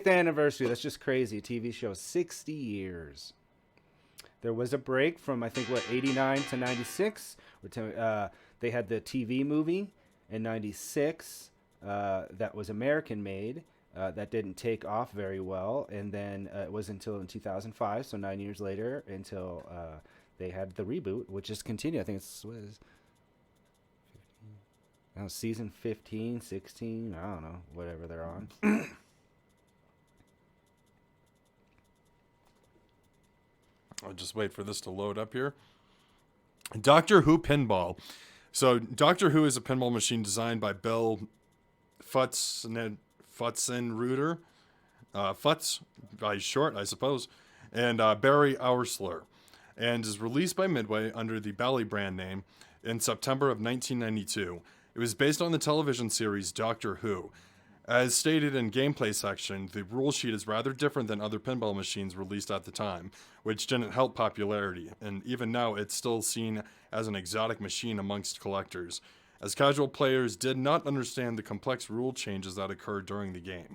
anniversary. That's just crazy. A TV show, 60 years. There was a break from, I think, what, 89 to 96. They had the TV movie in 96 that was American made. That didn't take off very well. And then it was until in 2005, so 9 years later, until they had the reboot, which just continued. I think it's, what is season 15, 16, I don't know, whatever they're on. I'll just wait for this to load up here. Doctor Who pinball. So Doctor Who is a pinball machine designed by Bill Pfutzenreuter. Pfutz, by short, I suppose. And Barry Oursler. And is released by Midway under the Bally brand name in September of 1992. It was based on the television series Doctor Who. As stated in gameplay section, the rule sheet is rather different than other pinball machines released at the time, which didn't help popularity, and even now it's still seen as an exotic machine amongst collectors, as casual players did not understand the complex rule changes that occurred during the game.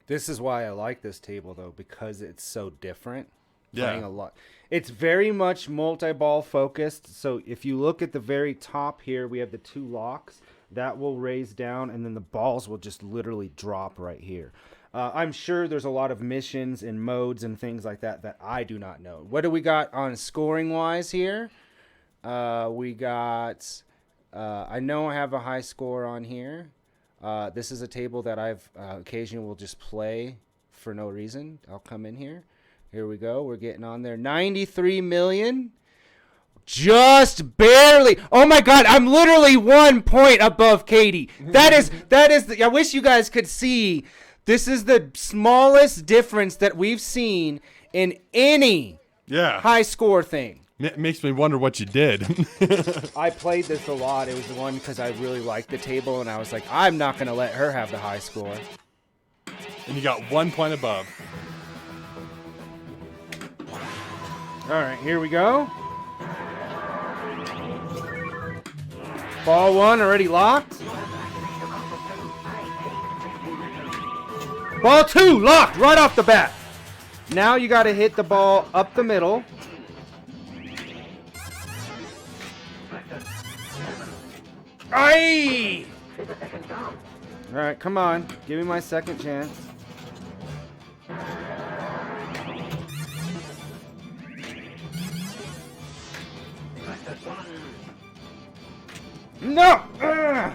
This is why I like this table, though, because it's so different. Yeah. A lot. It's very much multi-ball focused, so if you look at the very top here, we have the two locks. That will raise down, and then the balls will just literally drop right here. I'm sure there's a lot of missions and modes and things like that that I do not know. What do we got on scoring-wise here? We got... I know I have a high score on here. This is a table that I've occasionally will just play for no reason. I'll come in here. Here we go. We're getting on there. 93 million. Just barely. Oh my God, I'm literally 1 point above Katie. That is I wish you guys could see. This is the smallest difference that we've seen in any high score thing. It makes me wonder what you did. I played this a lot. It was the one because I really liked the table, and I was like, I'm not going to let her have the high score. And you got 1 point above. All right, here we go. Ball one already locked. Ball two locked right off the bat. Now you got to hit the ball up the middle. Aye! All right, come on. Give me my second chance. No! Ugh.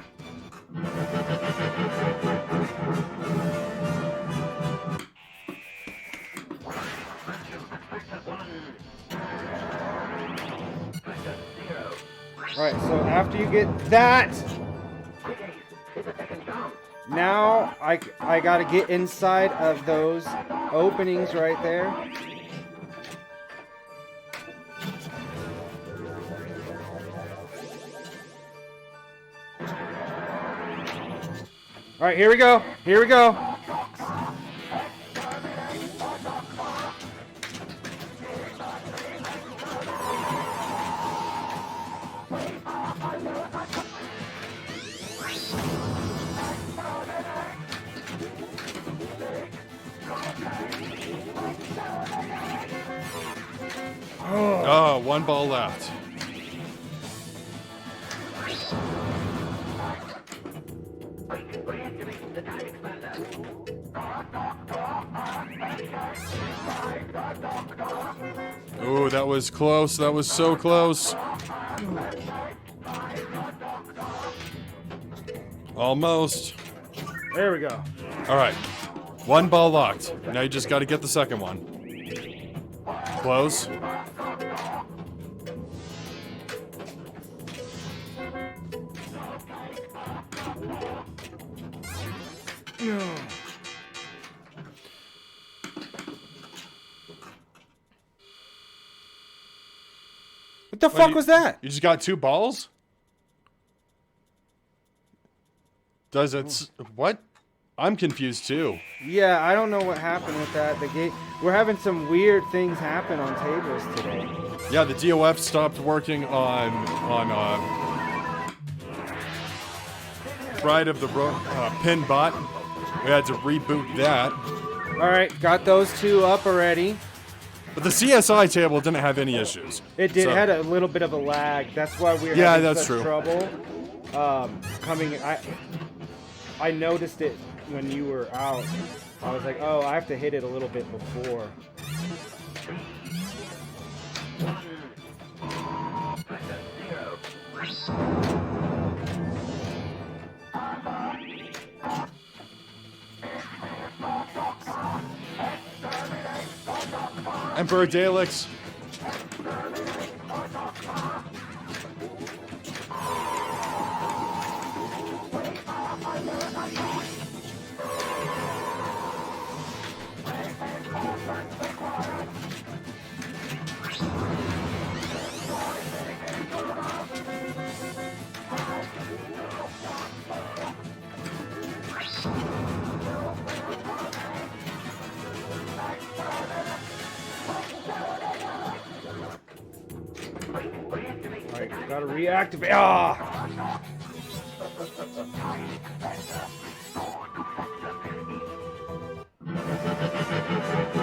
All right, so after you get that, now I got to get inside of those openings right there. All right, here we go. Here we go. Oh, one ball left. Oh, that was close. That was so close. Almost. There we go. All right. One ball locked. Now you just got to get the second one. Close. What the fuck was that? You just got two balls? Does it... What? I'm confused too. Yeah, I don't know what happened with that. The game, we're having some weird things happen on tables today. Yeah, the DOF stopped working on Bride of the Pin Bot. We had to reboot that. All right, got those two up already. But the CSI table didn't have any issues. It did had a little bit of a lag. That's why we were having that's such true. trouble coming. I noticed it when you were out. I was like, oh, I have to hit it a little bit before. Emperor Daleks. Alright, gotta reactivate. Ah!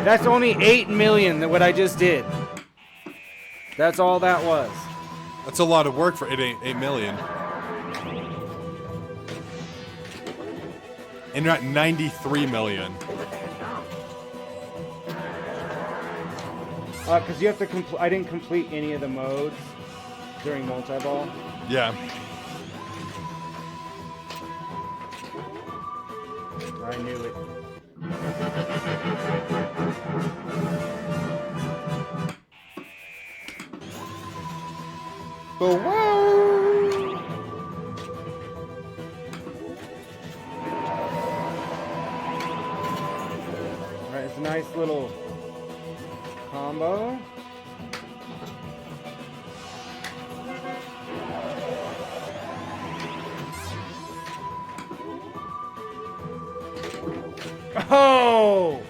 That's only 8 million that what I just did. That's all that was. That's a lot of work for 8 million. And you're at 93 million. Because you have to I didn't complete any of the modes during multi-ball. Yeah. I knew it. But whoa! Alright, it's a nice little combo. Oh!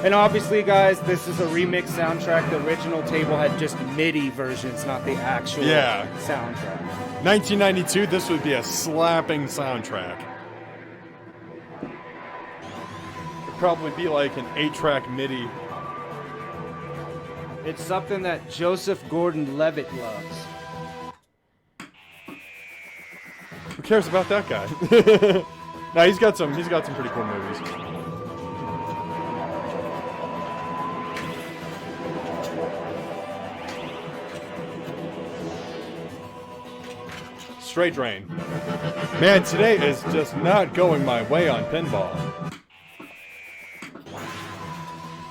And obviously, guys, this is a remix soundtrack. The original table had just MIDI versions, not the actual soundtrack. 1992, this would be a slapping soundtrack. It'd probably be like an 8-track MIDI. It's something that Joseph Gordon-Levitt loves. Who cares about that guy? No, he's got some pretty cool movies. Straight drain. Man, today is just not going my way on pinball.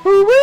Woo-woo!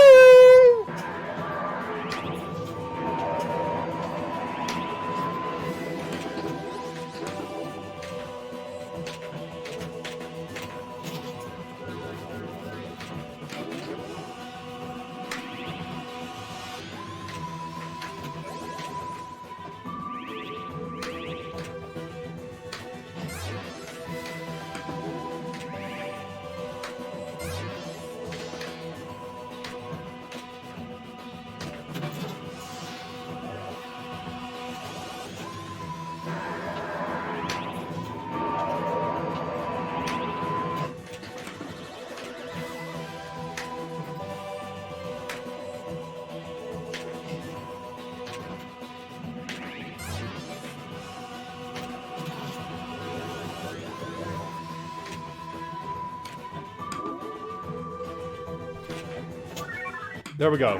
There we go.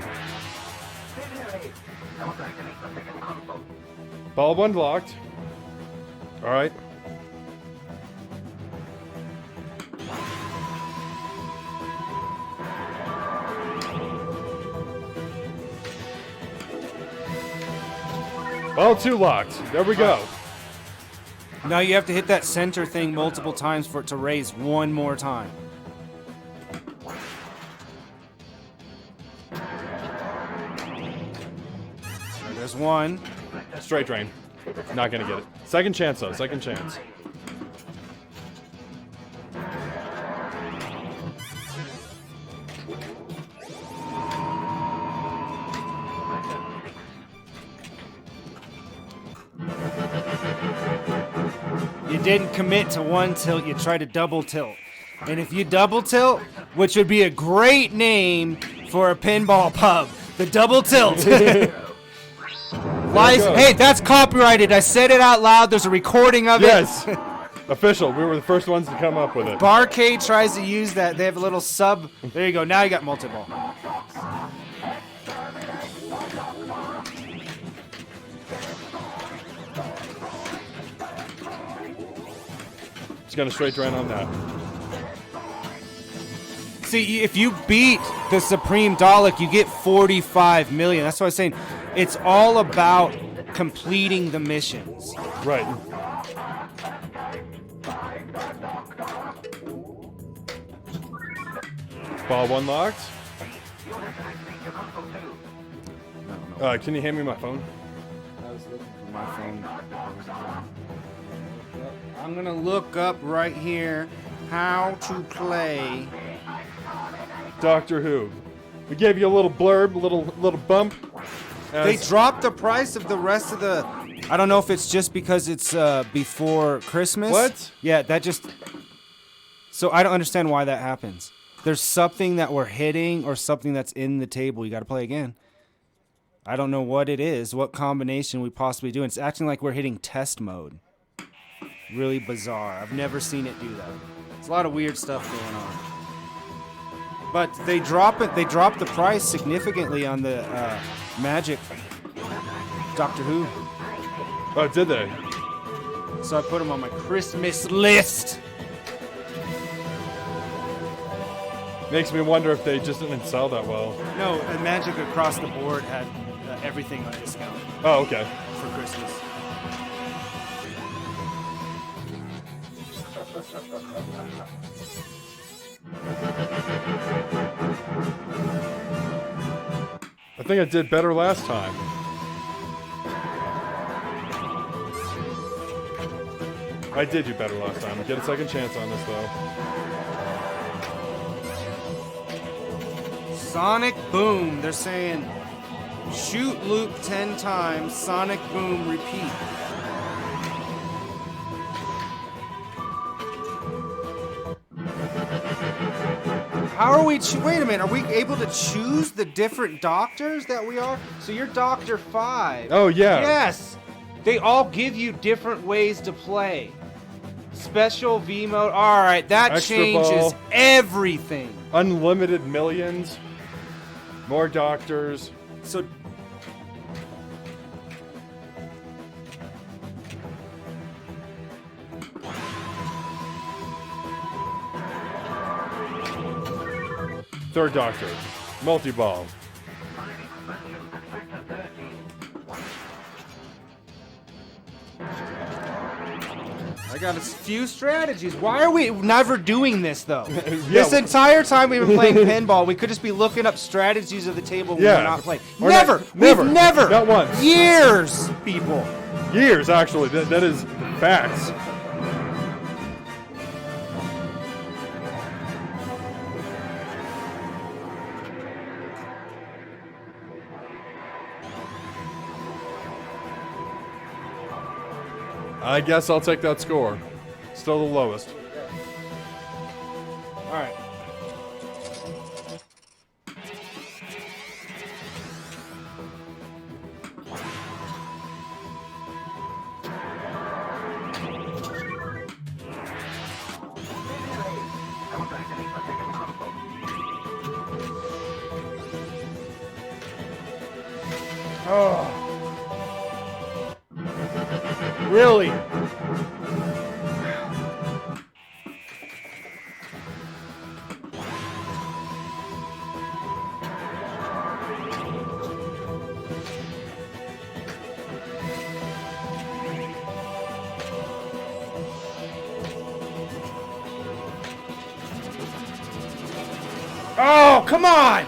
Bulb unlocked. All right. Bulb 2 locked. There we go. Now you have to hit that center thing multiple times for it to raise one more time. There's one. Straight drain. Not gonna get it. Second chance though. Second chance. You didn't commit to one tilt, you try to double tilt. And if you double tilt, which would be a great name for a pinball pub, the double tilt. Hey, that's copyrighted. I said it out loud. There's a recording of it. Yes. Official. We were the first ones to come up with it. Barcade tries to use that. They have a little sub. There you go. Now you got multi-ball. Just gonna straight drain on that. See, if you beat the Supreme Dalek, you get 45 million. That's what I was saying. It's all about completing the missions. Right. Ball one locked. Can you hand me my phone? I was looking for my phone. I'm gonna look up right here how to play Doctor Who. We gave you a little blurb, a little bump. They dropped the price of the rest of the. I don't know if it's just because it's before Christmas. What? Yeah, that just. So I don't understand why that happens. There's something that we're hitting or something that's in the table. You got to play again. I don't know what it is, what combination we possibly do. It's acting like we're hitting test mode. Really bizarre. I've never seen it do that. There's a lot of weird stuff going on. But they drop it. They drop the price significantly on the Magic Doctor Who. Oh, did they? So I put them on my Christmas list. Makes me wonder if they just didn't sell that well. No, Magic across the board had everything on discount. Oh, okay. For Christmas. I think I did better last time. I did do better last time. Get a second chance on this, though. Sonic Boom. They're saying shoot loop 10 times, Sonic Boom, repeat. How are we? Wait a minute. Are we able to choose the different doctors that we are? So you're Doctor 5. Oh, yeah. Yes. They all give you different ways to play. Special V mode. All right, that Extra changes ball. everything. Unlimited millions. More doctors. So. Third Doctor. Multi-ball. I got a few strategies. Why are we never doing this, though? Yeah. This entire time we've been playing pinball, we could just be looking up strategies of the table when we're not playing. Or Never! never. We've never! Not once. Years, people! Years, actually. That is facts. I guess I'll take that score. Still the lowest. All right. Oh. Really? Oh, come on!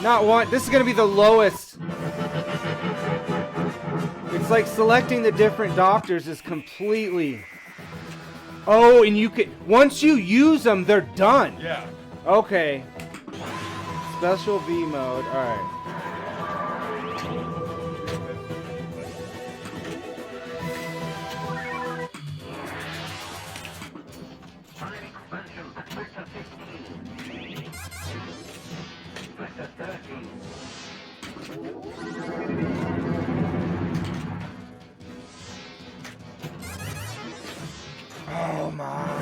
Not one. This is going to be the lowest. It's like selecting the different doctors is completely. Oh, and you can. Once you use them, they're done. Yeah. Okay. Special V mode. All right. Come on.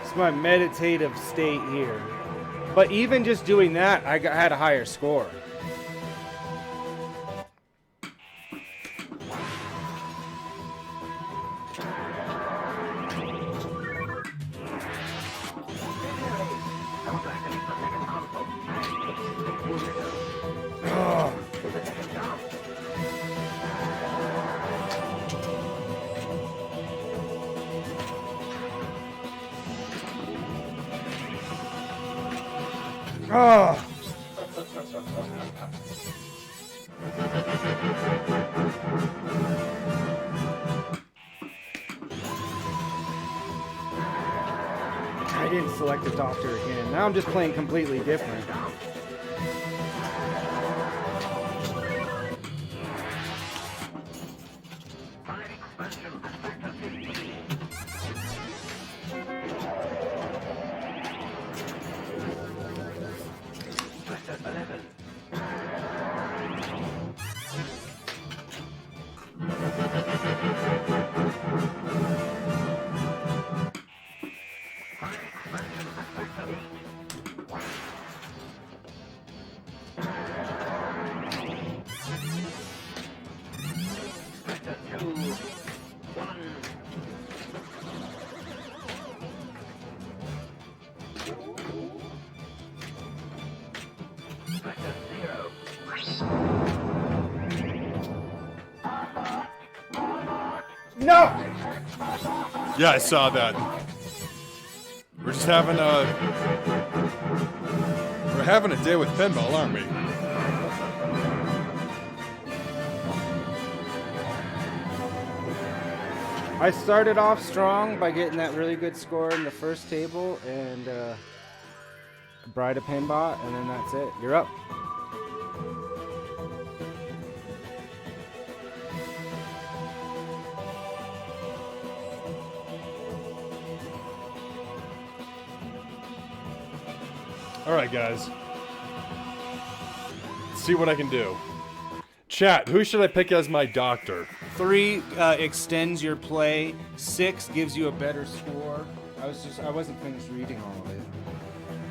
It's my meditative state here. But even just doing that, had a higher score. Oh. I didn't select the doctor again. Now I'm just playing completely different. No! Yeah, I saw that. We're just having a day with pinball, aren't we? I started off strong by getting that really good score in the first table and bride a pinball, and then that's it. You're up. Alright, guys. Let's see what I can do. Chat, who should I pick as my doctor? 3 extends your play. 6 gives you a better score. I wasn't finished reading all of it.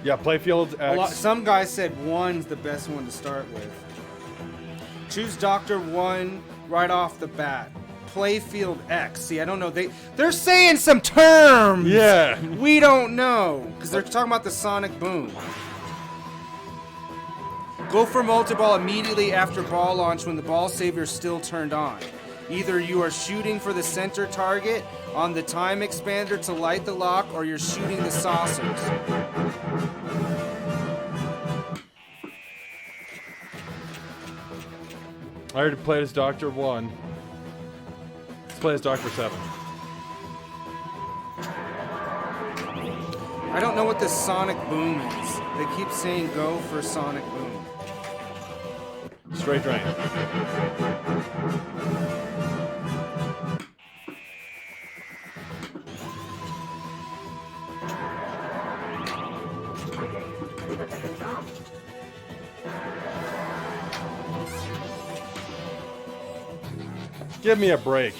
Yeah, Playfield X. Some guys said 1's the best one to start with. Choose Doctor 1 right off the bat. Playfield X. See, I don't know. They're saying some terms. Yeah. We don't know because they're talking about the sonic boom. Go for multi-ball immediately after ball launch when the ball saver is still turned on. Either you are shooting for the center target on the time expander to light the lock, or you're shooting the saucers. I already played as Doctor 1. Let's play as Doctor 7. I don't know what the sonic boom is. They keep saying go for sonic boom. Straight drain. Give me a break.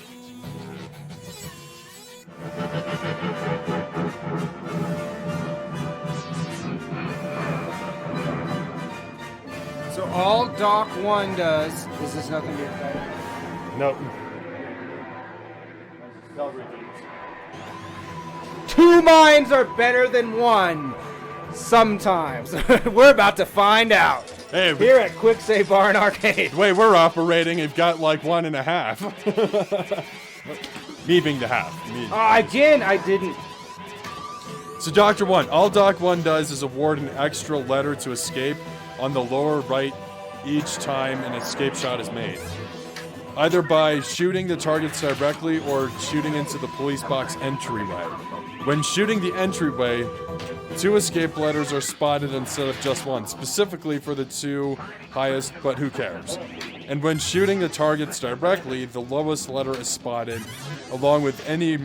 So all Doc 1 does is this nothing to be affected? Nope. 2 minds are better than 1. Sometimes. We're about to find out. Hey, Here at Quicksave Bar and Arcade. the way we're operating, you've got like 1.5. Me being the half. Me. Again, I didn't. So Doctor 1, all Doc 1 does is award an extra letter to escape on the lower right each time an escape shot is made. Either by shooting the targets directly or shooting into the police box entryway. When shooting the entryway, 2 escape letters are spotted instead of just 1, specifically for the 2 highest, but who cares? And when shooting the targets directly, the lowest letter is spotted, along with any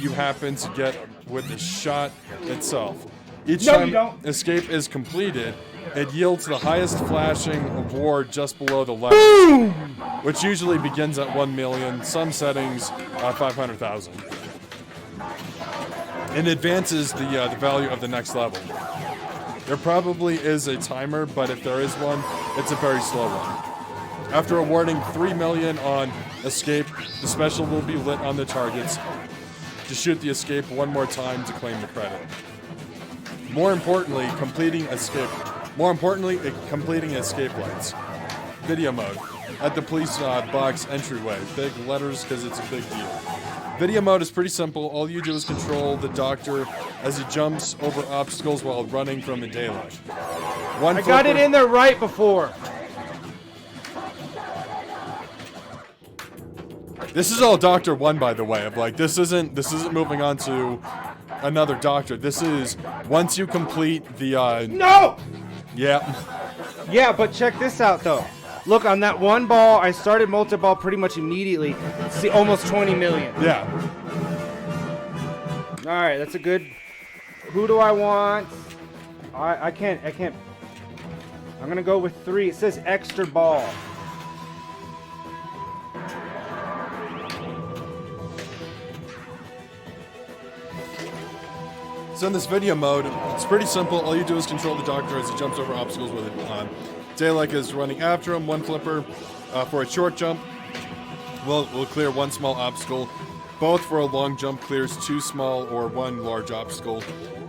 you happen to get with the shot itself. Each No, you time don't. escape is completed, it yields the highest flashing award just below the letters, which usually begins at 1 million, some settings 500,000. And advances the value of the next level. There probably is a timer, but if there is one, it's a very slow one. After awarding 3 million on escape, the special will be lit on the targets to shoot the escape one more time to claim the credit. More importantly, completing escape lights. Video mode. At the police box entryway. Big letters because it's a big deal. Video mode is pretty simple. All you do is control the doctor as he jumps over obstacles while running from a Dalek. I got it in there right before. This is all Doctor 1, by the way. Of like, this isn't moving on to another doctor. This is once you complete the No! yeah. Yeah, but check this out though. Look, on that one ball, I started multi-ball pretty much immediately. See, almost 20 million. Yeah. All right, that's a good. Who do I want? I can't. I'm gonna go with 3. It says extra ball. So in this video mode, it's pretty simple. All you do is control the doctor as he jumps over obstacles with it on. Dalek is running after him. One flipper for a short jump will clear 1 small obstacle. Both for a long jump clears 2 small or 1 large obstacle.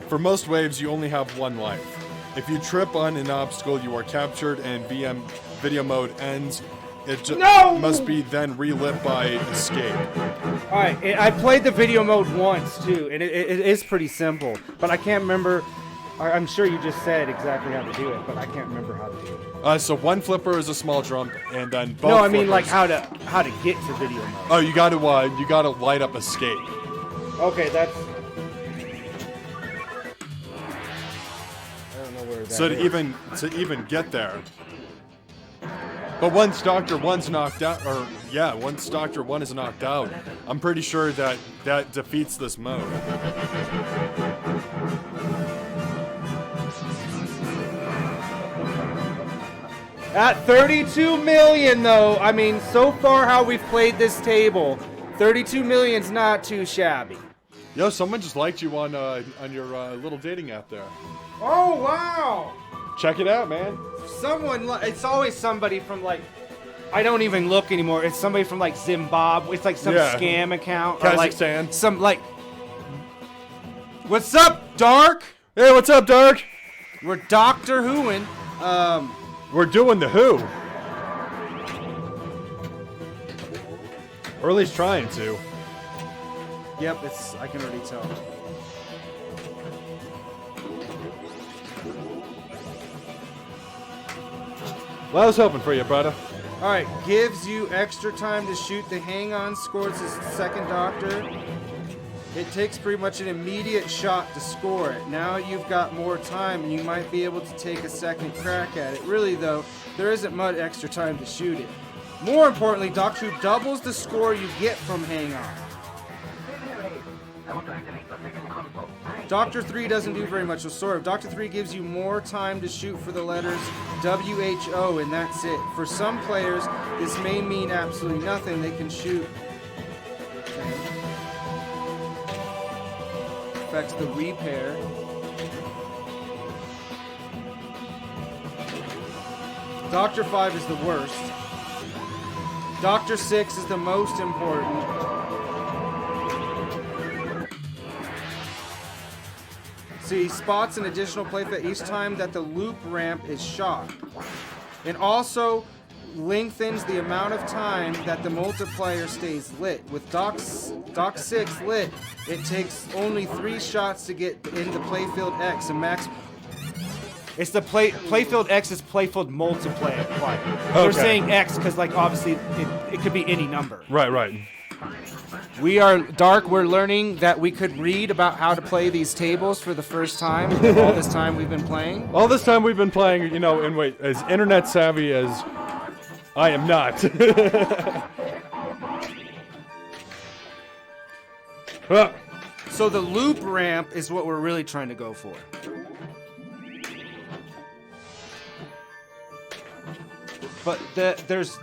For most waves, you only have 1 life. If you trip on an obstacle, you are captured and video mode ends. It must be then relit by escape. All right, I played the video mode once too, and it is pretty simple. But I can't remember. I'm sure you just said exactly how to do it, but I can't remember how to do it. So 1 flipper is a small jump, and then both. No, I mean like flippers- how to get to video mode. Oh, you gotta light up escape. Okay, that's. I don't know where that So is. to even get there. But once Doctor 1's knocked out, once Doctor 1 is knocked out, I'm pretty sure that defeats this mode. At 32 million, though, I mean, so far how we've played this table, 32 million's not too shabby. Yo, someone just liked you on your little dating app there. Oh, wow! Check it out, man. It's always somebody from, like, I don't even look anymore. It's somebody from, like, Zimbabwe. It's, like, some scam account. Or, like, Kazakhstan. What's up, Dark? Hey, what's up, Dark? We're Doctor Whoing. We're doing the Who. Or at least trying to. Yep, I can already tell. Well, I was hoping for you, brother. All right, gives you extra time to shoot the hang-on, scores his second Doctor. It takes pretty much an immediate shot to score it. Now you've got more time and you might be able to take a second crack at it. Really though, there isn't much extra time to shoot it. More importantly, Doctor Who doubles the score you get from hang-on. Doctor 3 doesn't do very much, so sort of. Doctor 3 gives you more time to shoot for the letters WHO, and that's it. For some players, this may mean absolutely nothing. They can shoot. Affects the repair. Doctor 5 is the worst. Doctor 6 is the most important. See, spots an additional playfield each time that the loop ramp is shot. It also lengthens the amount of time that the multiplier stays lit. With Doc 6 lit, it takes only 3 shots to get into playfield X and max. It's the playfield X is playfield multiplier. They're saying X because, like, obviously it could be any number. Right. We are Dark. We're learning that we could read about how to play these tables for the first time. All this time we've been playing. All this time we've been playing, as internet savvy as I am not. So the loop ramp is what we're really trying to go for. But there's...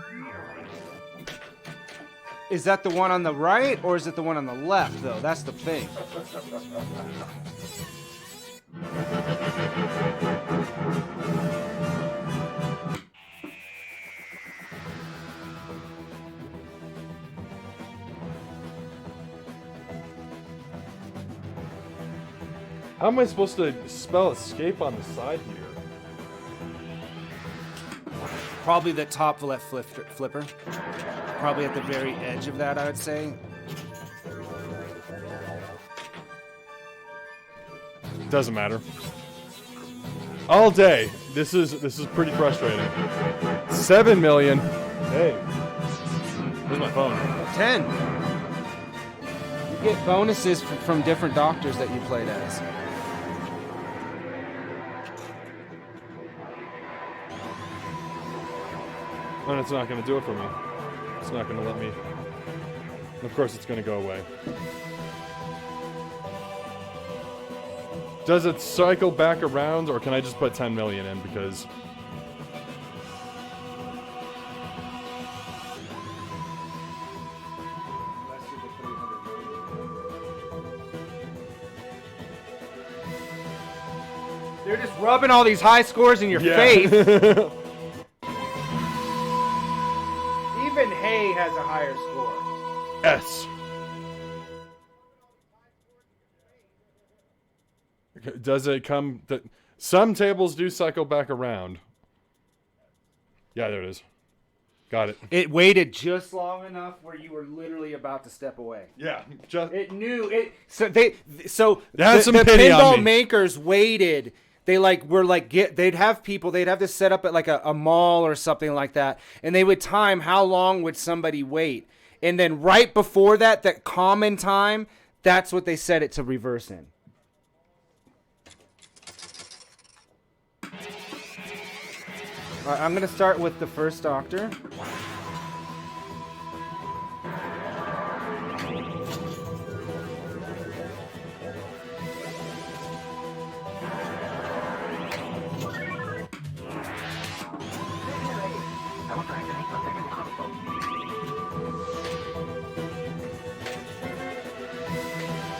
Is that the one on the right, or is it the one on the left, though? That's the thing. How am I supposed to spell escape on the side here? Probably the top left flipper. Probably at the very edge of that, I would say. Doesn't matter. All day. This is pretty frustrating. 7 million. Hey. Where's my phone? 10. You get bonuses from different doctors that you played as. And it's not going to do it for me. It's not going to let me. Of course, it's going to go away. Does it cycle back around, or can I just put 10 million in because... They're just rubbing all these high scores in your face. Even Hay has a higher score. S. Does it come... Some tables do cycle back around. Yeah, there it is. Got it. It waited just long enough where you were literally about to step away. Yeah, just... It knew it. So the pity on pinball me. makers waited. They they'd have this set up at like a mall or something like that, and they would time how long would somebody wait, and then right before that common time, that's what they set it to reverse in. All right, I'm gonna start with the first doctor.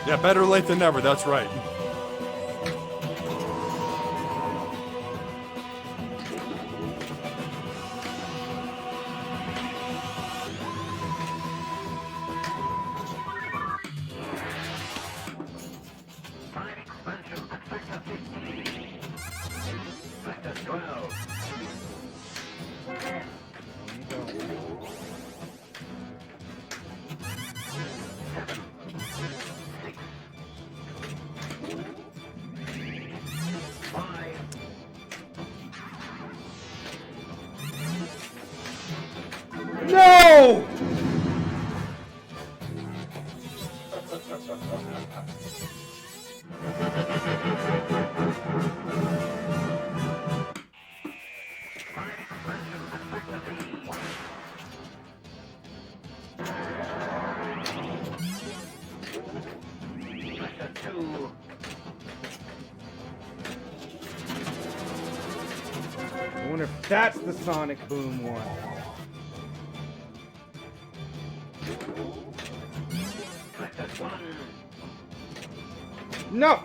Yeah, better late than never, that's right. No! I wonder if that's the Sonic Boom one. No!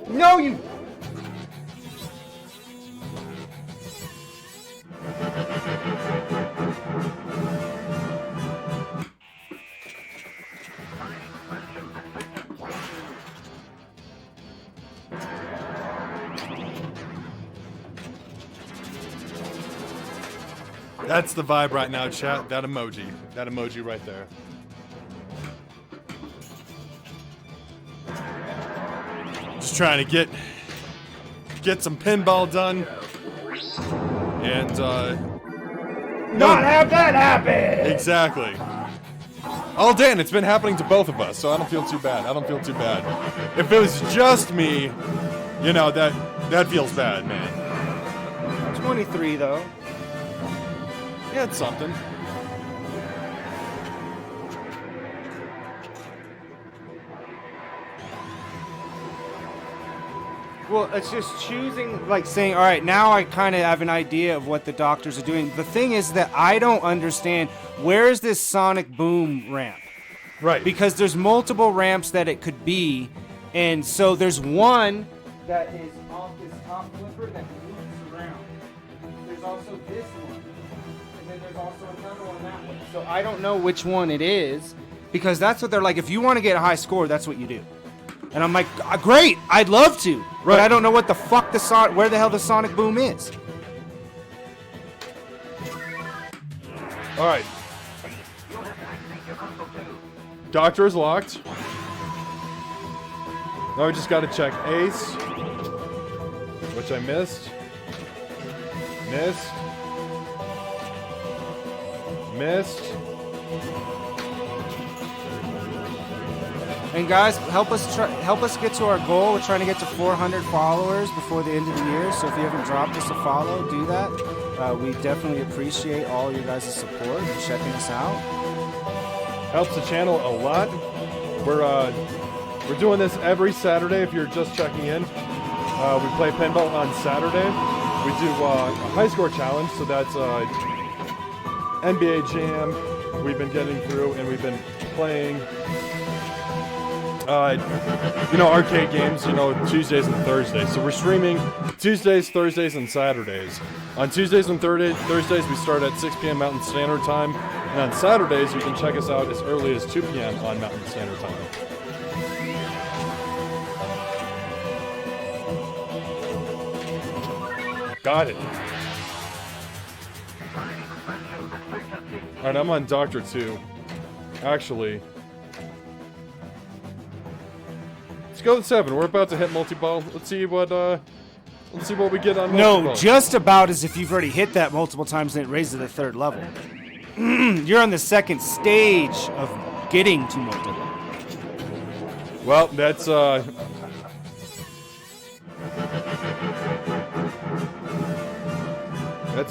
No, you... That's the vibe right now, chat. That emoji right there. Just trying to get some pinball done, and Not have that happen! exactly. All day, and it's been happening to both of us, so I don't feel too bad. If it was just me, you know, that feels bad, man. 23 though. Yeah, it's something. Well, it's just choosing, like saying, all right, now I kind of have an idea of what the doctors are doing. The thing is that I don't understand, where is this sonic boom ramp? Right. Because there's multiple ramps that it could be, and so there's one that is off this top flipper that moves around. There's also this one, and then there's also another one that way. So I don't know which one it is, because that's what they're like, if you want to get a high score, that's what you do. And I'm like, great, I'd love to, but I don't know what the fuck where the hell the sonic boom is. All right. Doctor is locked. Now we just got to check Ace, which I missed. Missed. And guys, help us get to our goal. We're trying to get to 400 followers before the end of the year. So if you haven't dropped us a follow, do that. We definitely appreciate all your guys' support and checking us out. Helps the channel a lot. We're doing this every Saturday. If you're just checking in, we play pinball on Saturday. We do a high score challenge, so that's NBA Jam. We've been getting through, and we've been playing. Arcade games, Tuesdays and Thursdays. So we're streaming Tuesdays, Thursdays, and Saturdays. On Tuesdays and Thursdays, we start at 6 p.m. Mountain Standard Time. And on Saturdays, you can check us out as early as 2 p.m. on Mountain Standard Time. Got it. Alright, I'm on Doctor 2. Actually... Let's go with 7. We're about to hit multi-ball. Let's see what we get on multi-ball. No, just about as if you've already hit that multiple times and it raises to the 3rd level. You're on the 2nd stage of getting to multi-ball. Well, that's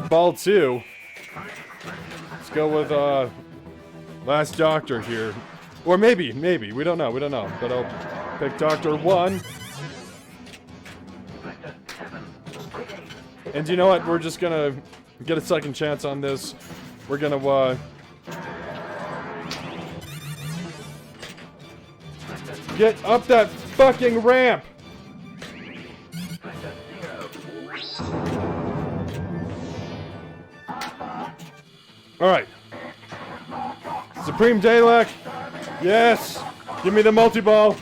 ball 2. Let's go with last Doctor here. Or maybe. We don't know. But I'll pick Doctor 1. And you know what? We're just gonna get a second chance on this. We're gonna get up that fucking ramp. Alright. Supreme Dalek. Yes. Give me the multi-ball.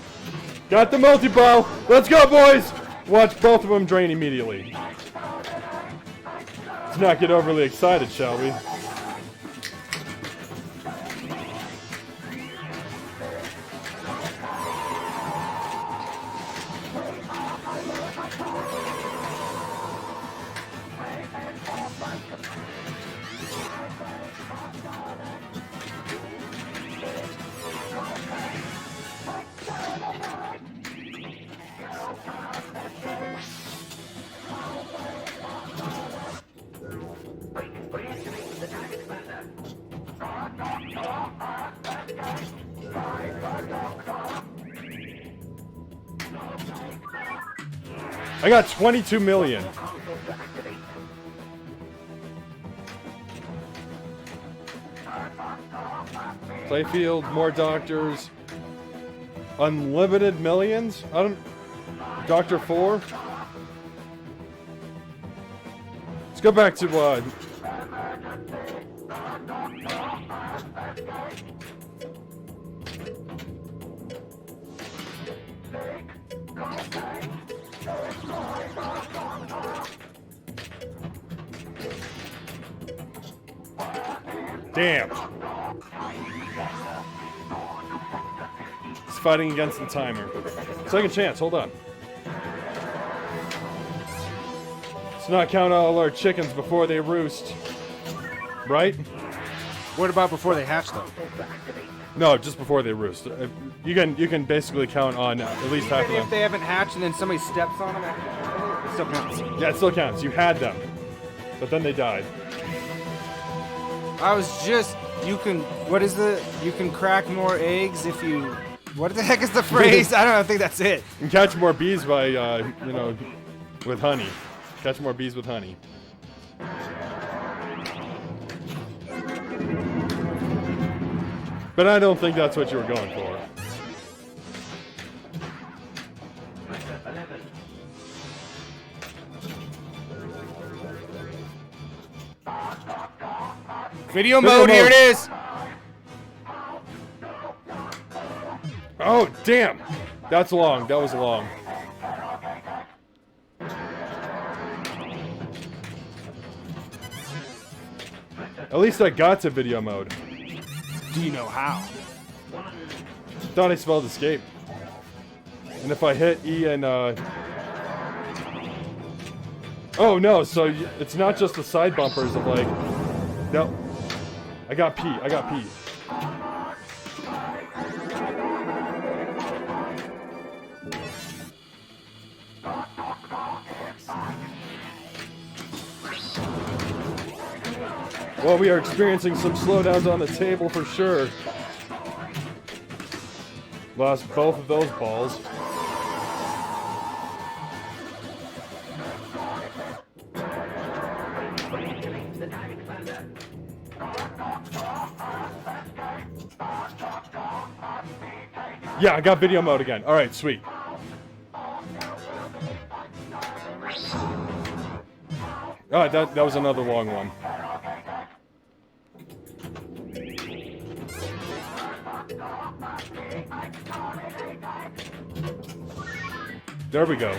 Got the multi-ball. Let's go, boys. Watch both of them drain immediately. Let's not get overly excited, shall we? I got 22 million. Playfield, more doctors. Unlimited millions? I don't... Doctor 4? Let's go back to, Damn. He's fighting against the timer. Second chance, hold on. Let's not count all our chickens before they roost. Right? What about before they hatch, though? No, just before they roost. You can basically count on at least half of them. If they haven't hatched and then somebody steps on them, it still counts. Yeah, it still counts. You had them. But then they died. I was just, you can, what is the, you can crack more eggs if you, what the heck is the phrase? I don't know, I think that's it. And catch more bees by, you know, with honey. Catch more bees with honey. But I don't think that's what you were going for. Video mode, here it is. Oh, damn. That's long. That was long. At least I got to video mode. Do you know how? Thought I spelled escape. And if I hit E and, oh, no, so it's not just the side bumpers of, like... No. I got P. I got P. Well, we are experiencing some slowdowns on the table for sure. Lost both of those balls. Yeah, I got video mode again. Alright, sweet. Alright, that was another long one. There we go.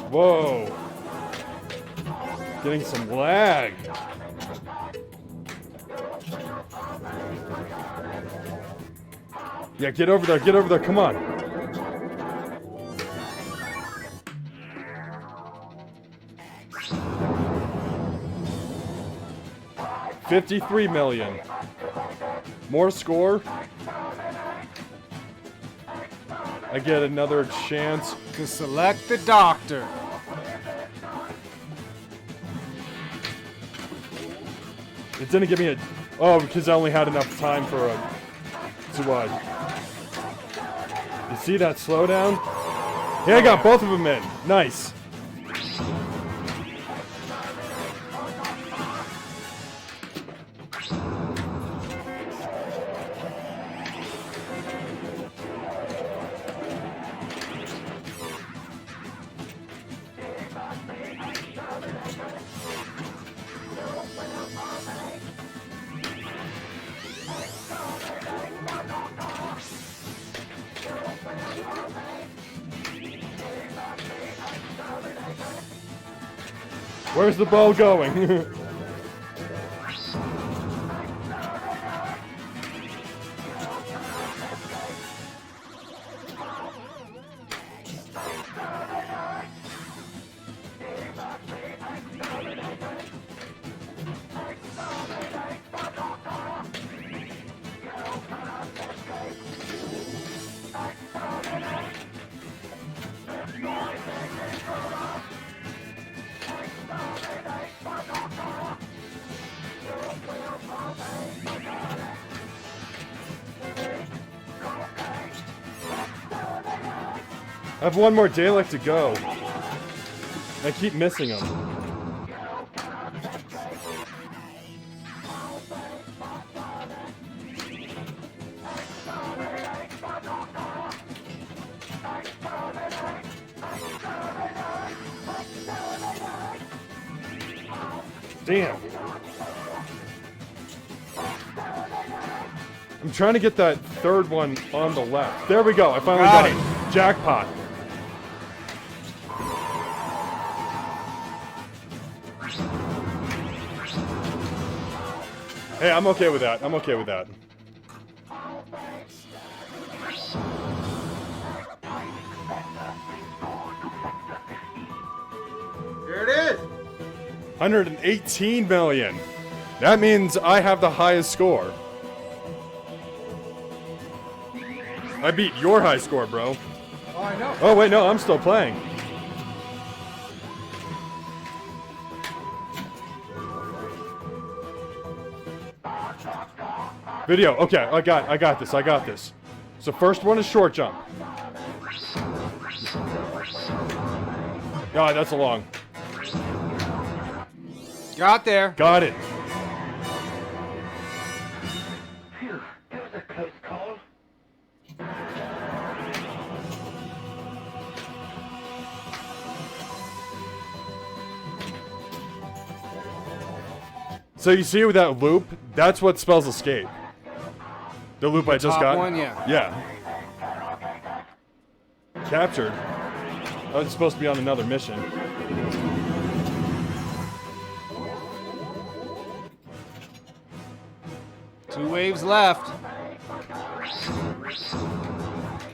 Whoa. Getting some lag. Yeah, get over there, come on. $53 million. More score. I get another chance To select the doctor. It didn't give me a... Oh, because I only had enough time for a... You see that slowdown? Yeah, I got both of them in. Nice. Where's the ball going? I have one more Dalek to go. I keep missing him. Damn. I'm trying to get that third one on the left. There we go. I finally got it. Jackpot. Hey, I'm okay with that. I'm okay with that. Here it is. 118 million. That means I have the highest score. I beat your high score, bro. Oh, I know. Oh, wait, no, I'm still playing. Video. Okay, I got this. So first one is short jump. God, that's a long. Got there. Got it. Phew, that was a close call. So you see with that loop, that's what spells escape. The loop I just top got. one, yeah. Yeah. Captured. I was supposed to be on another mission. Two waves left.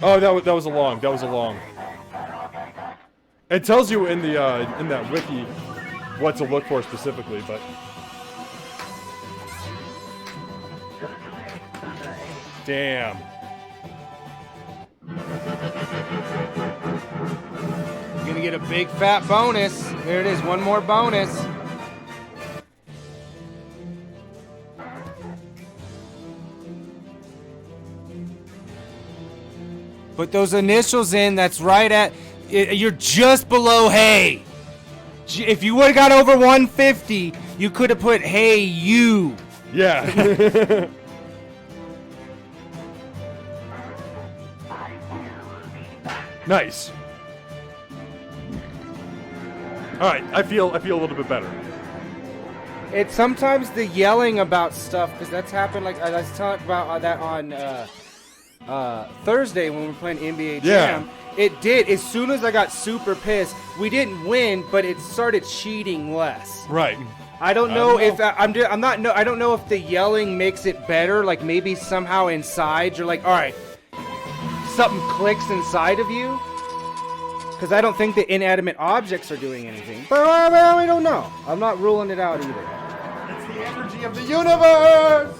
Oh, that was a long. That was a long. It tells you in the in that wiki what to look for specifically, but damn. You're gonna get a big fat bonus. There it is, one more bonus. Put those initials in, that's right at, you're just below hey. If you would've got over 150, you could have put hey you. Yeah. Nice. All right, I feel a little bit better. It's sometimes the yelling about stuff, because that's happened, like I was talking about that on Thursday when we were playing NBA Jam. It did. As soon as I got super pissed, we didn't win, but it started cheating less. Right. I don't know if I don't know if the yelling makes it better. Like maybe somehow inside you're like, all right, something clicks inside of you. Because I don't think the inanimate objects are doing anything. But I don't know. I'm not ruling it out either. It's the energy of the universe.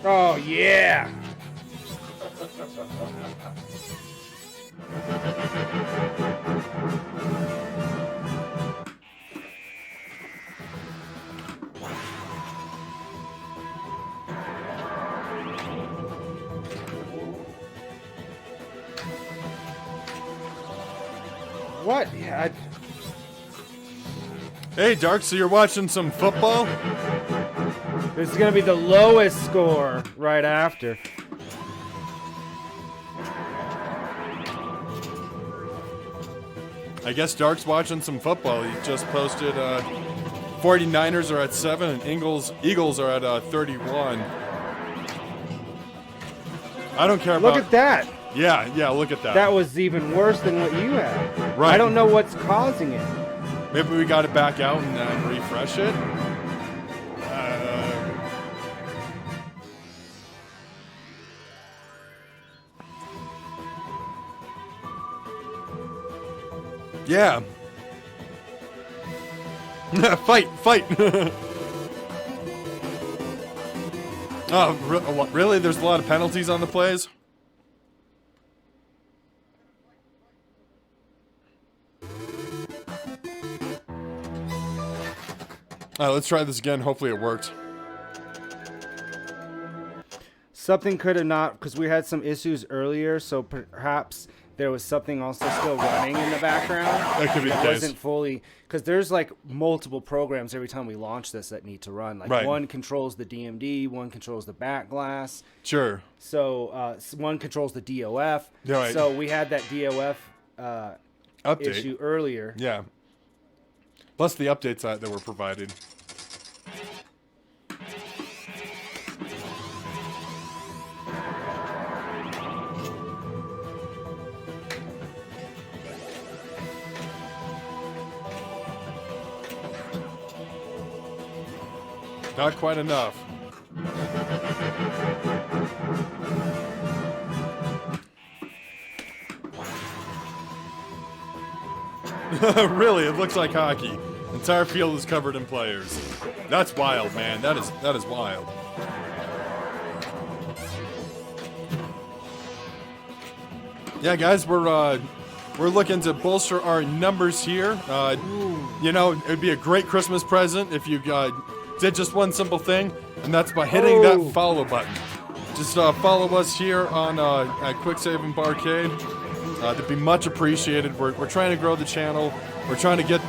Oh yeah. What? Yeah. Hey, Dark, so you're watching some football? This is gonna be the lowest score right after. I guess Dark's watching some football. He just posted 49ers are at 7 and Eagles are at 31. I don't care about... Look at that. Yeah, look at that. That was even worse than what you had. Right. I don't know what's causing it. Maybe we got to back out and refresh it. Yeah. Fight! Oh, really? There's a lot of penalties on the plays? Let's try this again. Hopefully it worked. Something could have not, because we had some issues earlier, so perhaps there was something also still running in the background. That could be the case. Wasn't fully, because there's like multiple programs every time we launch this that need to run. Like Right. one controls the DMD, one controls the back glass. Sure. So one controls the DOF. Yeah, right. So we had that DOF Update. issue earlier. Yeah. Plus the updates that were provided. Not quite enough. Really, it looks like hockey. Entire field is covered in players. That's wild, man. That is wild. Yeah, guys, we're looking to bolster our numbers here. You know, it'd be a great Christmas present if you did just one simple thing, and that's by hitting that follow button. Just follow us here on at Quicksave and Barcade. That'd be much appreciated. We're trying to grow the channel. We're trying to get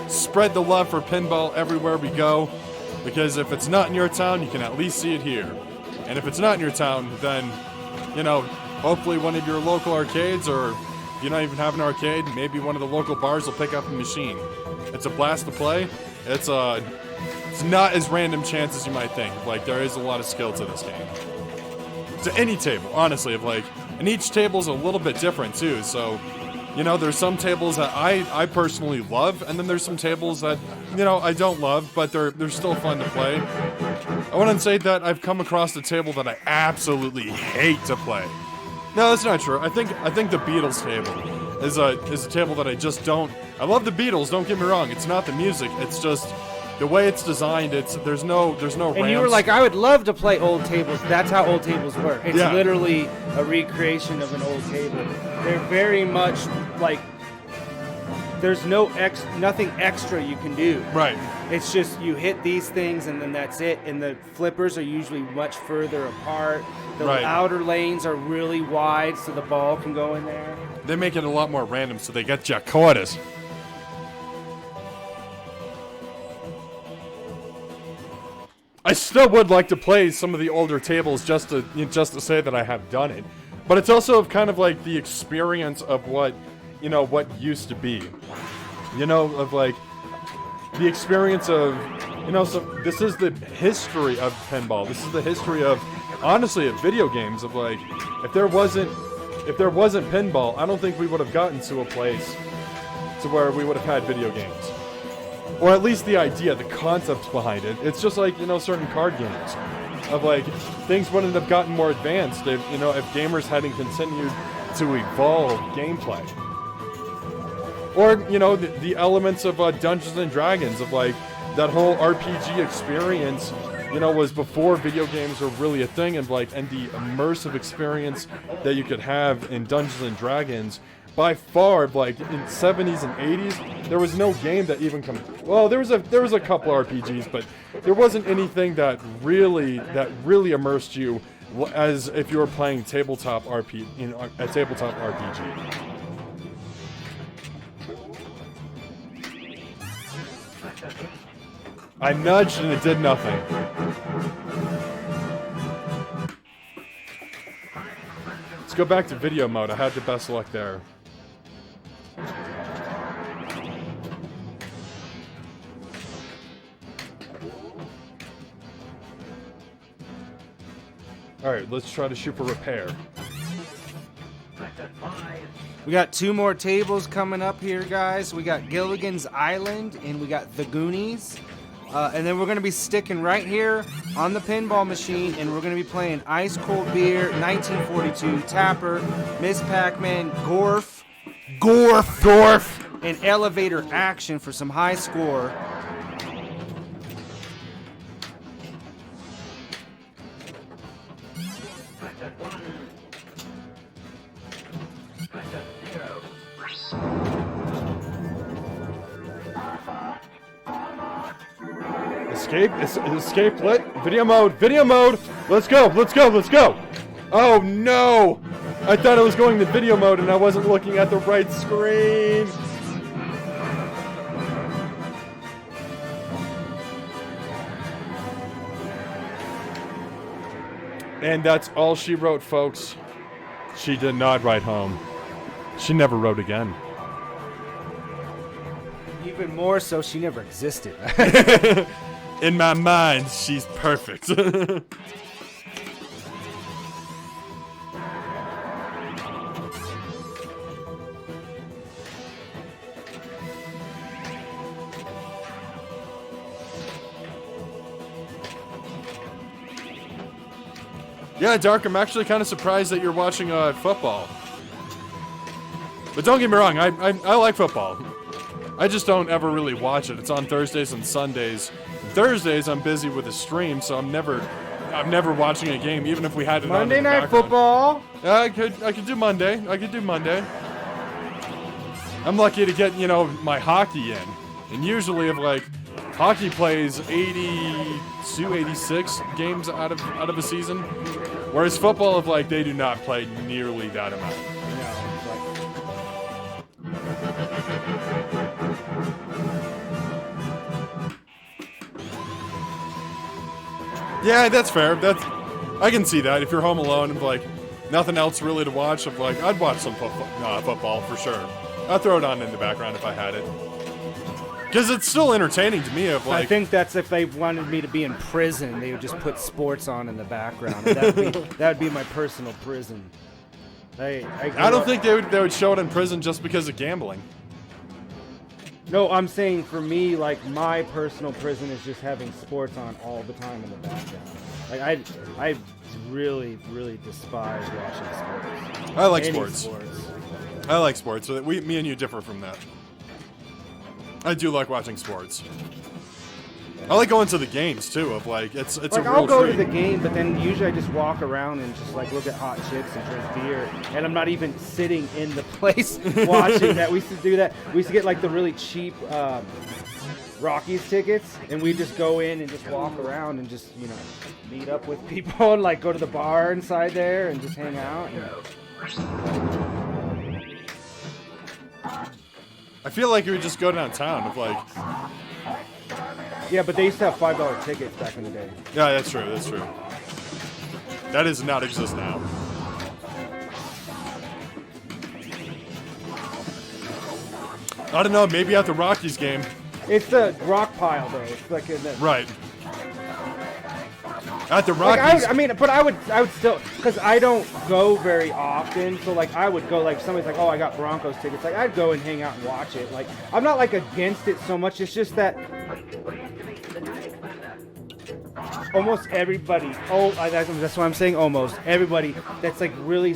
spread the love for pinball everywhere we go. Because if it's not in your town, you can at least see it here. And if it's not in your town, then, you know, hopefully one of your local arcades, or if you don't even have an arcade, maybe one of the local bars will pick up a machine. It's a blast to play. It's not as random chance as you might think. Like, there is a lot of skill to this game. To any table, honestly, and each table's a little bit different too, so, you know, there's some tables that I personally love, and then there's some tables that, you know, I don't love, but they're still fun to play. I wouldn't say that I've come across a table that I absolutely hate to play. No, that's not true. I think the Beatles table is a table that I just don't. I love the Beatles, don't get me wrong. It's not the music, it's just the way it's designed. There's no And ramps. you were like, I would love to play old tables. That's how old tables work. It's Yeah. literally a recreation of an old table. They're very much like, there's nothing extra you can do. Right. It's just you hit these things and then that's it. And the flippers are usually much further apart. The Right. outer lanes are really wide so the ball can go in there. They make it a lot more random, so they get you caught. I still would like to play some of the older tables just to say that I have done it, but it's also kind of like the experience of what used to be, of like the experience of, so this is the history of pinball. This is the history of, honestly, of video games. Of like, if there wasn't pinball, I don't think we would have gotten to a place to where we would have had video games. Or at least the idea, the concept behind it. It's just like, certain card games. Of like, things wouldn't have gotten more advanced if gamers hadn't continued to evolve gameplay. Or, the elements of Dungeons and Dragons, of like, that whole RPG experience, was before video games were really a thing, and the immersive experience that you could have in Dungeons and Dragons. By far, like in 70s and 80s, there was no game that even well, there was a couple RPGs, but there wasn't anything that really immersed you as if you were playing a tabletop RPG. I nudged and it did nothing. Let's go back to video mode. I had the best luck there. Alright, let's try to shoot for repair. We got 2 more tables coming up here, guys. We got Gilligan's Island and we got The Goonies. And then we're going to be sticking right here on the pinball machine, and we're going to be playing Ice Cold Beer, 1942, Tapper, Miss Pac-Man, Gorf, and Elevator Action for some high score. Escape lit. Video mode. Let's go. Oh no! I thought I was going to video mode and I wasn't looking at the right screen. And that's all she wrote, folks. She did not write home. She never wrote again. Even more so, she never existed. In my mind, she's perfect. Yeah, Dark, I'm actually kind of surprised that you're watching football. But don't get me wrong, I like football. I just don't ever really watch it. It's on Thursdays and Sundays. Thursdays I'm busy with a stream, so I'm never watching a game, even if we had it Monday on in the Night background. Football. I could do Monday. I'm lucky to get, my hockey in. And usually if like hockey plays 82, 86 games out of a season, whereas football if like they do not play nearly that amount. Yeah, that's fair. I can see that. If you're home alone and like nothing else really to watch, of like I'd watch some football for sure. I'd throw it on in the background if I had it, because it's still entertaining to me. Of like, I think that's if they wanted me to be in prison, they would just put sports on in the background. And that'd be my personal prison. I don't think they would show it in prison just because of gambling. No, I'm saying for me, like my personal prison is just having sports on all the time in the background. Like I really, really despise watching sports. I like sports. I like sports. So me and you differ from that. I do like watching sports. I like going to the games too. Of like it's like a real I'll go treat. to the game, but then usually I just walk around and just like look at hot chicks and drink beer, and I'm not even sitting in the place watching that. We used to do that. We used to get like the really cheap Rockies tickets, and we just go in and just walk around and just meet up with people and like go to the bar inside there and just hang out. I feel like you would just go downtown of like. Yeah, but they used to have $5 tickets back in the day. Yeah, that's true. That's true. That does not exist now. I don't know. Maybe at the Rockies game. It's the rock pile though. It's like in the, Right. At the like Rockies. I would still, because I don't go very often, so like I would go, like somebody's like, oh, I got Broncos tickets, like I'd go and hang out and watch it. Like I'm not like against it so much, it's just that almost everybody, that's why I'm saying almost everybody that's like really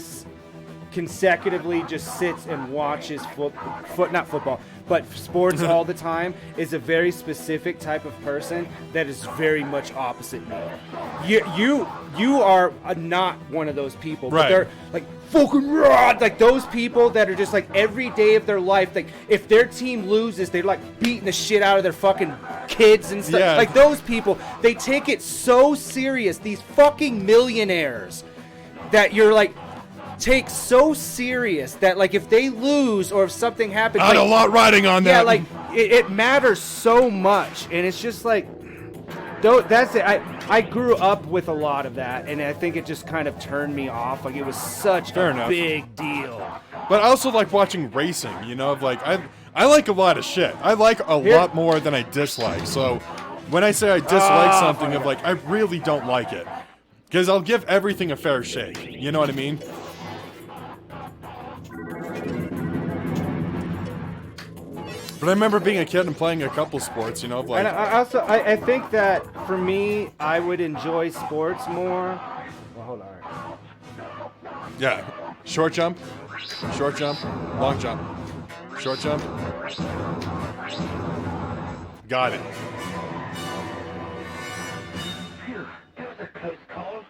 consecutively just sits and watches not football, but sports all the time is a very specific type of person that is very much opposite me. You are not one of those people, but right. They're like fucking rod, like those people that are just like every day of their life, like if their team loses, they're like beating the shit out of their fucking kids and stuff. Yeah. Like those people, they take it so serious. These fucking millionaires that you're like. Take so serious that like if they lose or if something happens, I had like, a lot riding on that. Yeah, like it matters so much, and it's just like, that's it. I grew up with a lot of that, and I think it just kind of turned me off. Like it was such Fair a enough. big deal. But I also like watching racing. Of like I like a lot of shit. I like a lot more than I dislike. So when I say I dislike something, of like I really don't like it, because I'll give everything a fair shake. You know what I mean? But I remember being a kid and playing a couple sports, of like. And I think that for me, I would enjoy sports more. Well, hold on. Yeah, short jump, long jump, short jump. Got it. Phew, that was a close call.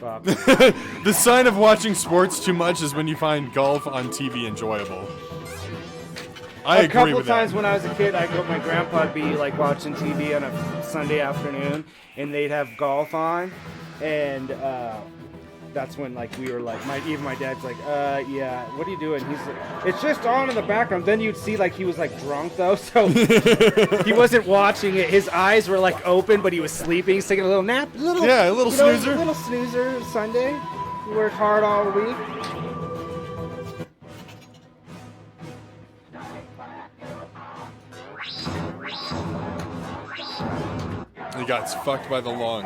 Fuck. The sign of watching sports too much is when you find golf on TV enjoyable. I agree A couple with that. times when I was a kid, my grandpa would be like watching TV on a Sunday afternoon, and they'd have golf on, and that's when like we were like, even my dad's like, yeah, what are you doing? He's like, it's just on in the background. Then you'd see like he was like drunk though, so he wasn't watching it. His eyes were like open, but he was sleeping. He's taking a little nap, a little snoozer. A little snoozer Sunday. He worked hard all week. He got fucked by the lung.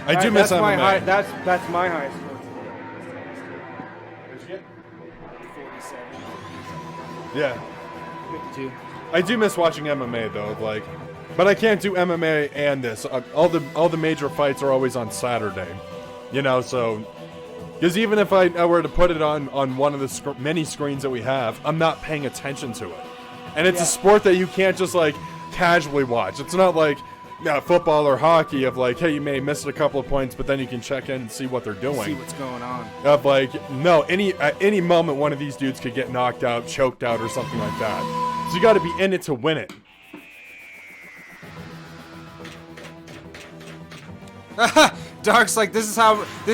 I do miss that's my high. MMA. That's my high score. 47. Yeah. 52. I do miss watching MMA though, like, but I can't do MMA and this. All the major fights are always on Saturday, you know. So, because even if I were to put it on one of the many screens that we have, I'm not paying attention to it. And it's a sport that you can't just like casually watch. It's not like football or hockey of like, hey, you may miss a couple of points, but then you can check in and see what they're doing. See what's going on. Of like, no, at any moment one of these dudes could get knocked out, choked out, or something like that. So you got to be in it to win it. Dark's like, this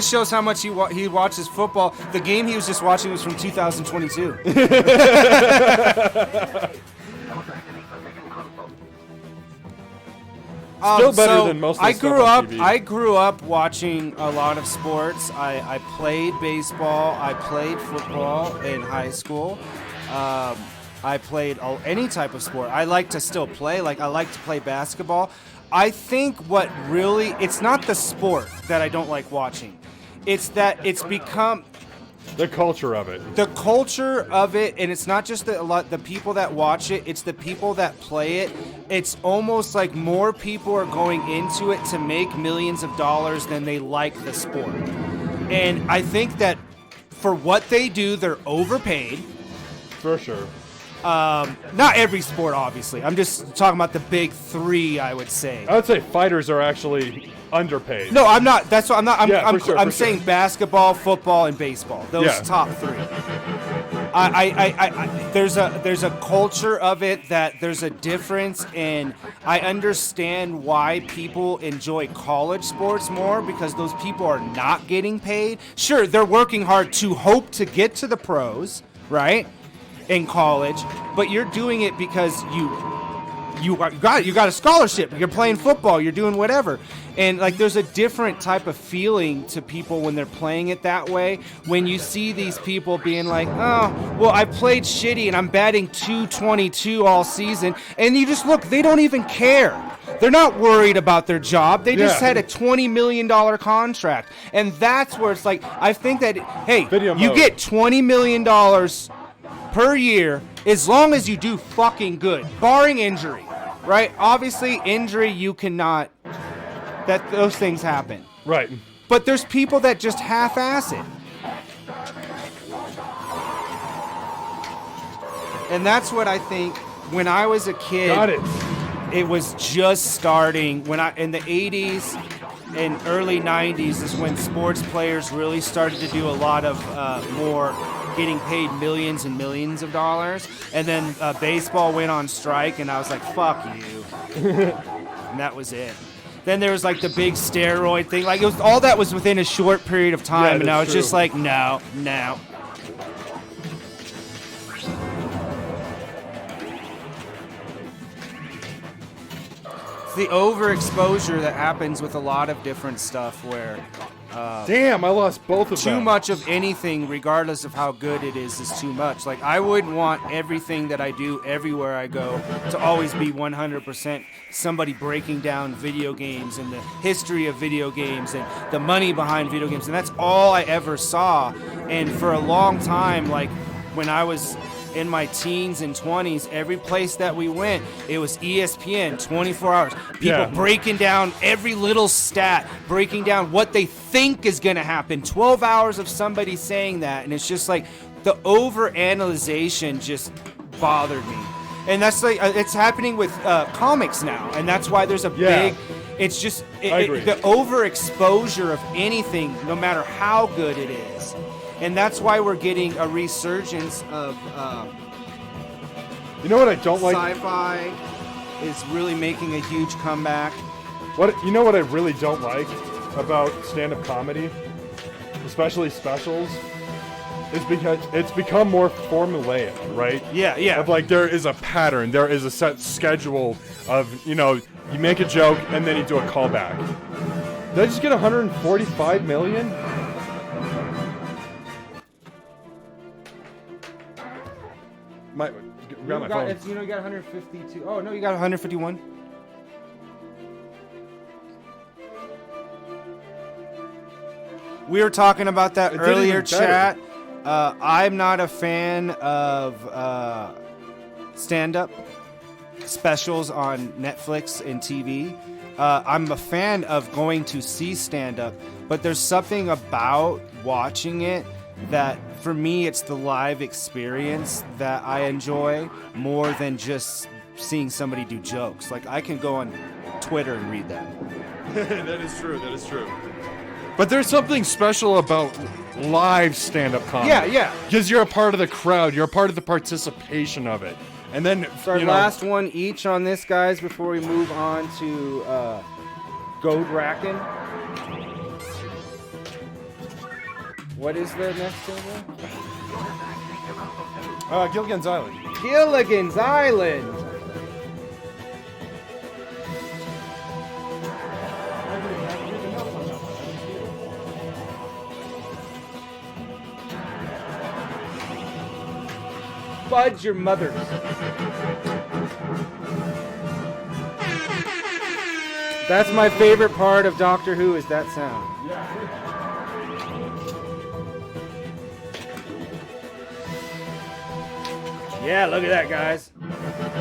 shows how much he watches football. The game he was just watching was from 2022. Still better than most of the stuff on TV. I grew up watching a lot of sports. I played baseball. I played football in high school. I played any type of sport. I like to still play. Like, I like to play basketball. I think it's not the sport that I don't like watching. It's that it's become the culture of it. The culture of it, and it's not just the people that watch it, it's the people that play it. It's almost like more people are going into it to make millions of dollars than they like the sport. And I think that for what they do, they're overpaid. For sure. Not every sport, obviously. I'm just talking about the big three, I would say. I would say fighters are actually underpaid. No, I'm not. That's what I'm not. I'm for saying sure. Basketball, football, and baseball. Those top three. There's a culture of it that there's a difference, and I understand why people enjoy college sports more, because those people are not getting paid. Sure, they're working hard to hope to get to the pros, right? In college, but you're doing it because you got a scholarship. You're playing football. You're doing whatever, and like there's a different type of feeling to people when they're playing it that way. When you see these people being like, "Oh, well, I played shitty and I'm batting .222 all season," and you just look, they don't even care. They're not worried about their job. They just had a $20 million contract, and that's where it's like, I think that hey, you get $20 million per year, as long as you do fucking good, barring injury, right? Obviously, injury, you cannot, those things happen. Right. But there's people that just half-ass it. And that's what I think, when I was a kid, it was just starting, in the 80s and early 90s is when sports players really started to do a lot of more getting paid millions and millions of dollars, and then baseball went on strike, and I was like, fuck you. And that was it. Then there was like the big steroid thing, like it was all that was within a short period of time, and I was just like, no. It's the overexposure that happens with a lot of different stuff where damn, I lost both of them. Too much of anything, regardless of how good it is too much. Like, I wouldn't want everything that I do everywhere I go to always be 100% somebody breaking down video games and the history of video games and the money behind video games. And that's all I ever saw. And for a long time, like, when I was in my teens and 20s, every place that we went, it was ESPN 24 hours. People breaking down every little stat, breaking down what they think is going to happen. 12 hours of somebody saying that, and it's just like the overanalyzation just bothered me. And that's like it's happening with comics now, and that's why there's a big. It's just the overexposure of anything, no matter how good it is. And that's why we're getting a resurgence of you know what I don't like? Sci-fi is really making a huge comeback. You know what I really don't like about stand-up comedy, especially specials, is because it's become more formulaic, right? Yeah. Of like, there is a pattern, there is a set schedule of, you know, you make a joke and then you do a callback. Did I just get 145 million? Grab my phone. You got 152. Oh no, you got 151. We were talking about that It did earlier, even better. chat. I'm not a fan of stand-up specials on Netflix and TV. I'm a fan of going to see stand-up, but there's something about watching it that, for me, it's the live experience that I enjoy more than just seeing somebody do jokes. Like, I can go on Twitter and read that. That is true. That is true. But there's something special about live stand-up comedy. Yeah. Because you're a part of the crowd. You're a part of the participation of it. And then, So our last one each on this, guys, before we move on to Goad Rackin'. What is the next table? Gilligan's Island. Gilligan's Island. Fudge your mothers. That's my favorite part of Doctor Who, is that sound. Yeah, look at that, guys.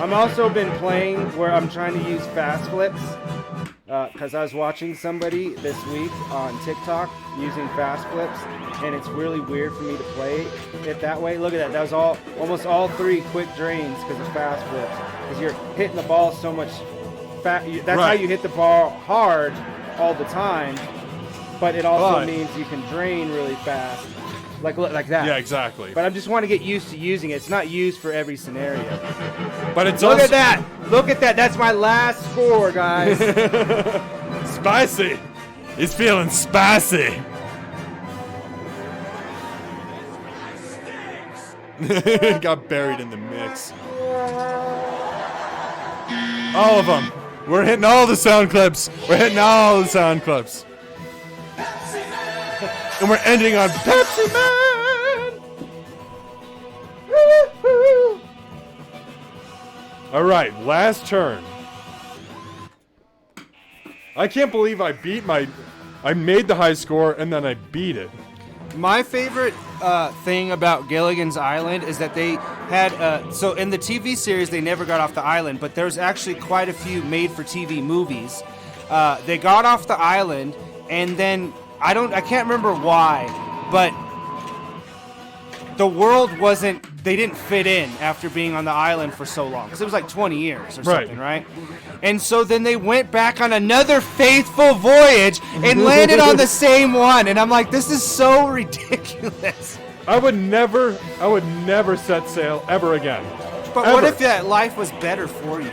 I'm also been playing where I'm trying to use fast flips, because I was watching somebody this week on TikTok using fast flips, and it's really weird for me to play it that way. Look at that. That was almost all 3 quick drains because of fast flips, because you're hitting the ball so much that's Right. how you hit the ball hard all the time, but it also means you can drain really fast, like that. Yeah, exactly. But I just want to get used to using it. It's not used for every scenario. But it's Look also at that! Look at that! That's my last score, guys. spicy. He's feeling spicy. Got buried in the mix. All of them. We're hitting all the sound clips. We're hitting all the sound clips. And we're ending on Pepsi Man. Woo-hoo. All right, last turn. I can't believe I made the high score and then I beat it. My favorite thing about Gilligan's Island is that they had, so in the TV series they never got off the island, but there's actually quite a few made-for-TV movies. They got off the island, and then, I can't remember why, but the world they didn't fit in after being on the island for so long, because it was like 20 years or something, right? And so then they went back on another faithful voyage and landed on the same one. And I'm like, this is so ridiculous. I would never set sail ever again. But Ever. what if that life was better for you?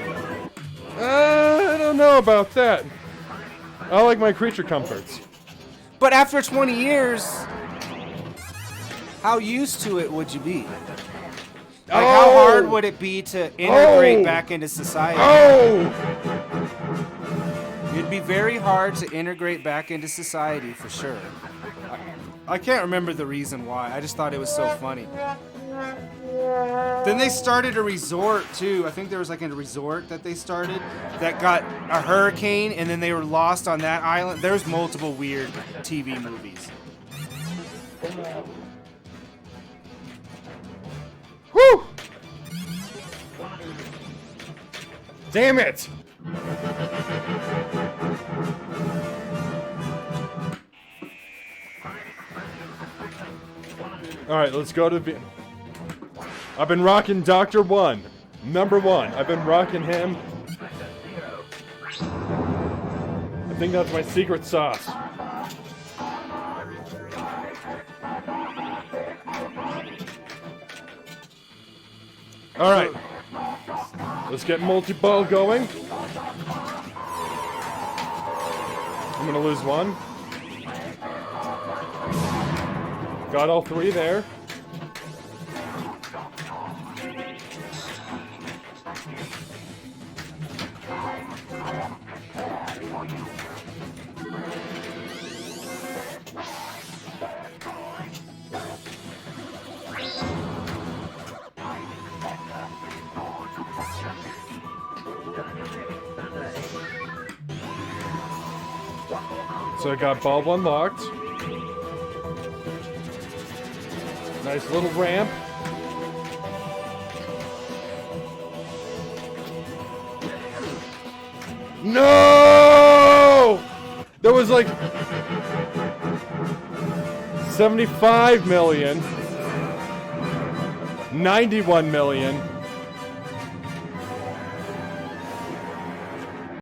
I don't know about that. I like my creature comforts. But after 20 years, how used to it would you be? Like, how hard would it be to integrate back into society? It'd be very hard to integrate back into society, for sure. I can't remember the reason why. I just thought it was so funny. Then they started a resort, too. I think there was like a resort that they started that got a hurricane, and then they were lost on that island. There's multiple weird TV movies. Whew! Damn it! Alright, let's go to the... I've been rocking Dr. One. Number 1. I've been rocking him. I think that's my secret sauce. Alright. Let's get multi-ball going. I'm gonna lose one. Got all 3 there. So I got ball 1 locked. Nice little ramp. No! There was like 75 million, 91 million.